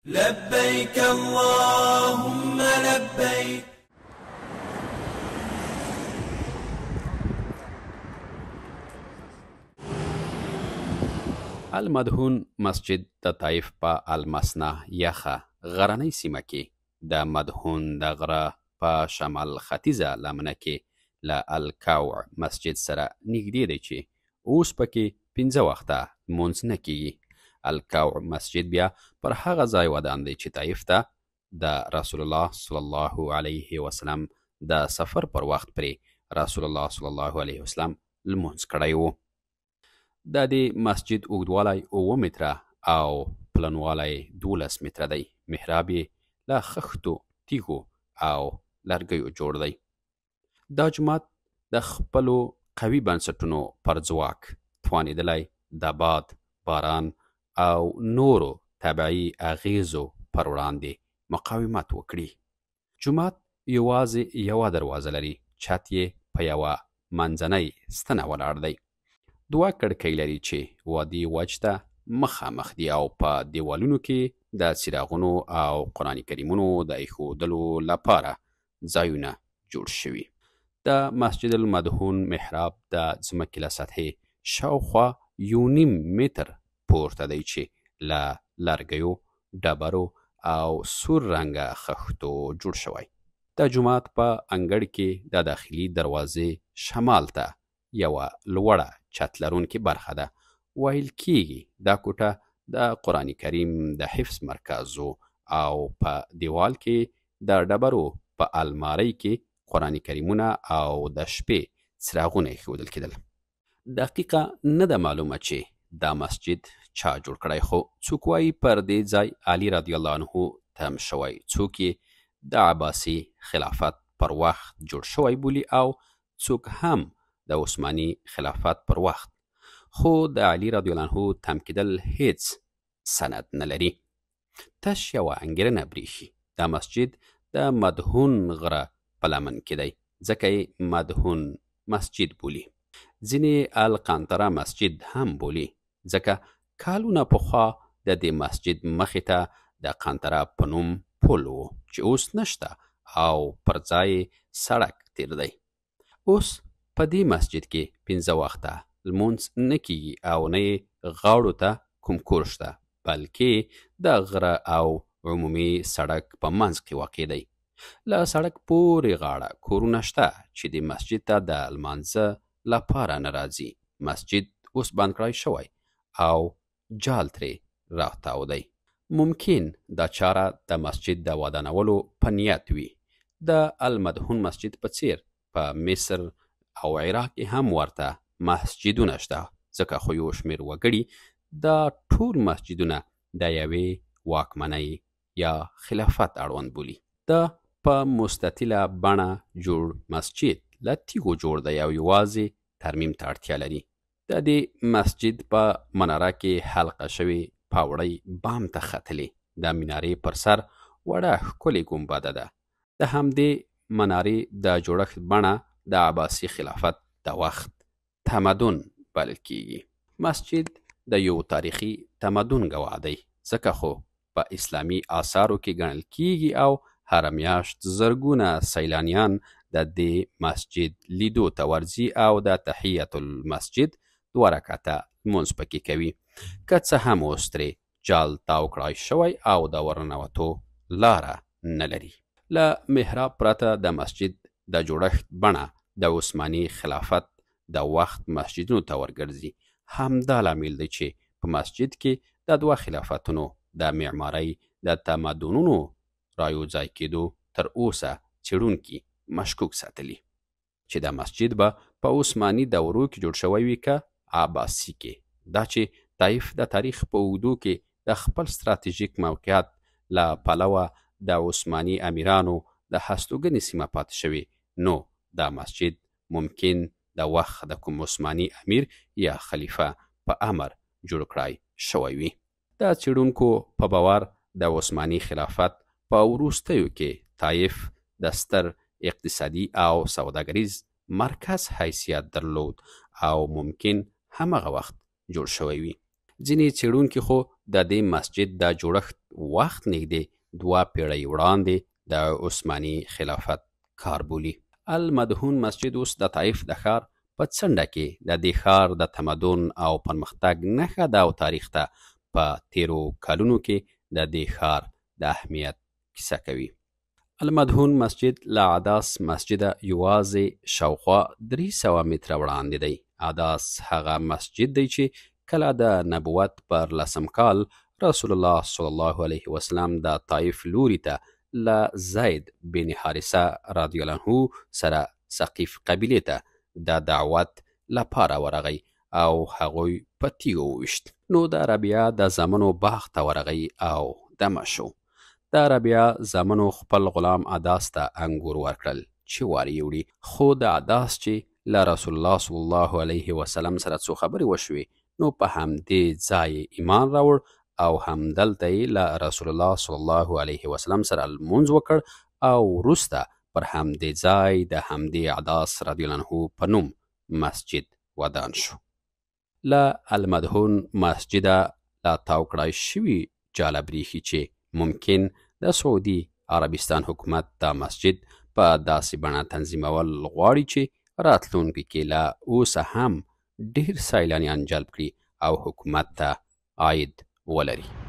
لبيك اللهم لبيك. المدهون مسجد د طایف په المسنه یخه غرنۍ سیمه کې د مدهون د غره په شمال ختیځه لمنه کې له الکوع مسجد سره نږدې دی چې اوس پکې 15 وخته لمونځ نه کیږي. الکوع مسجد بیا پر هغه ځای ودان دی چې طایف ته د رسول الله صلی الله علیه وسلم د سفر پر وخت پرې رسول الله صلی الله علیه وسلم لمونځ کړی و. د دې مسجد اوږدوالی 7 متره او پلنوالی 12 متره دی. محراب یې له خښتو تیږو او لرګیو جوړ دی. دا جومات د خپلو قوي بنسټونو پر ځواک توانېدلی د باد، باران او نورو طبعي اغیزو پر وړاندې مقاومت وکړي. جومات یوازې یوه دروازه لري. چت یې په یوه منځنۍ ستنه ولاړ دی. 2 کړکۍ لري چې وادي وچ ته مخامخ دي او په دیوالونو کې د څراغونو او قرآن کریمونو د ایښودلو لپاره ځایونه جوړ شوي. د مسجد المدهون محراب د ځمکې له سطحې شاوخوا 1.5 متر پورته دی چې له لرګیو، ډبرو او سور رنګه خښتو جوړ شوی. د جومات په انګړ کې د داخلي دروازې شمال ته یوه لوړه چت لرونکې برخه ده. ویل کېږي دا کوټه د قرآن کریم د حفظ مرکز و او په دیوال کې د ډبرو په المارۍ کې قرآن کریمونه او د شپې څراغونه ایښودل کېدل. دقیقه نه ده معلومه چې دا مسجد چا جوړ کړی، خو څوک وایي پر دې ځای علي رضی الله عنه تم شوی، څوک یې د عباسي خلافت پر وخت جوړ شوی بولي او څوک هم د عثماني خلافت پر وخت. خو د علي رضی الله عنه تم کېدل هیڅ سند نه لري. تش یوه انګېرنه برېښي. دا مسجد د مدهون غره په لمن کې دی، ځکه یې مدهون مسجد بولي. ځینې القنطره مسجد هم بولي، ځکه کالونه پخوا د دې مسجد مخې ته د قنطره په نوم پل و چې اوس نشته او پر ځای سړک تیر دی. اوس په دې مسجد کې 15 وخته لمونځ نه کیږي او نه یې غاړو ته کوم کور شته، بلکې د غره او عمومي سړک په منځ کې واقع دی. له سړک پورې غاړه کورونه شته چې د مسجد ته د لمانځه لپاره نه راځي. مسجد اوس بند کړی شوی او جال ترې راتاو دی. ممکن دا چاره د مسجد د ودانولو په نیت وي. د المدهون مسجد په څیر په مصر او عراق کې هم ورته مسجدونه شته، ځکه خو یو شمېر وګړي دا ټول مسجدونه د یوې واکمنۍ یا خلافت اړوند بولي. دا په مستطیله بڼه جوړ مسجد له تیږو جوړ دی او یوازې ترمیم ته اړتیا لري. د دې مسجد په مناره کې حلقه شوې پاوړۍ بام ته ختلې. د منارې پر سر وړه ښکلې ګنبده ده. د همدې منارې د جوړښت بڼه د عباسي خلافت د وخت تمدن بلل کېږي. مسجد د یو تاریخي تمدن ګواه دی، ځکه خو په اسلامي آثارو کې ګڼل کېږي او هره میاشت زرګونه سیلانیان د دې مسجد لیدو ته ورځي او د تحیت المسجد 2 رکعته لمونځ پکې کوي. که څه هم اوس ترې جال تاو کړای شوی او د ورننوتو لاره نه لري. له محراب پرته د مسجد د جوړښت بڼه د عثماني خلافت د وخت مسجدونو ته ورګرځي. همدا لامل دی چې په مسجد کې د 2 خلافتونو د معمارۍ د تمدنونو رایوځای کېدو تر اوسه څېړونکي مشکوک ساتلي چې دا مسجد به په عثماني دورو کې جوړ شوی وي که عباسي کې. دا چې طایف د تاریخ په اوږدو کې د خپل ستراتیژیک موقعیت له پلوه د عثماني امیرانو د هستوګنې سیمه پاتې شوي، نو دا مسجد ممکن د وخت د کوم عثماني امیر یا خلیفه په امر جوړ کړای شوی وي. د څېړونکو په باور د عثماني خلافت په وروستیو کې طایف د ستر اقتصادي او سوداګریز مرکز حیثیت درلود او ممکن همغه وخت جوړ شوی وي. ځینې څېړونکي خو د دې مسجد د جوړښت وخت نږدې 2 پیړۍ وړاندې د عثماني خلافت کار بولي. المدهون مسجد اوس د طایف د ښار په څنډه کې د دې ښار د تمدن او پرمختګ نښه ده او تاریخ ته په تیرو کلونو کې د دې ښار د اهمیت کیسه کوي. المدهون مسجد له عداس مسجده یوازې شاوخوا 300 متره وړاندې دی. عداس هغه مسجد دی چې کله د نبوت پر 10 کال رسول الله صلی الله علیه وسلم د طایف لوري ته له زید بن حارثه رضی الله عنه سره ثقیف قبیلې ته د دعوت لپاره ورغی او هغوی په تیږو وویشت. نو د ربیعه د زامنو باغ ته ورغی او دمه شو. د ربیعه زامنو خپل غلام عداس ته انګور ورکړل چې وارې وړي، خو د عداس چې له رسول الله صلی الله علیه وسلم سره څو خبرې وشوې نو په همدې ځای ایمان راوړ او همدلته یې له رسول الله صلی الله علیه وسلم سره لمونځ وکړ او وروسته پر همدې ځای د همدې عداس رضی الله عنه په نوم مسجد ودان شو. له المدهون مسجده لا تاو کړای شوي جاله بریښي چې ممکن د سعودي عربستان حکومت دا مسجد په داسې بڼه تنظیمول غواړي چې راتلونکي کې لا اوسه هم ډیر سیلانیان جلب کړي او حکومت ته عاید ولري.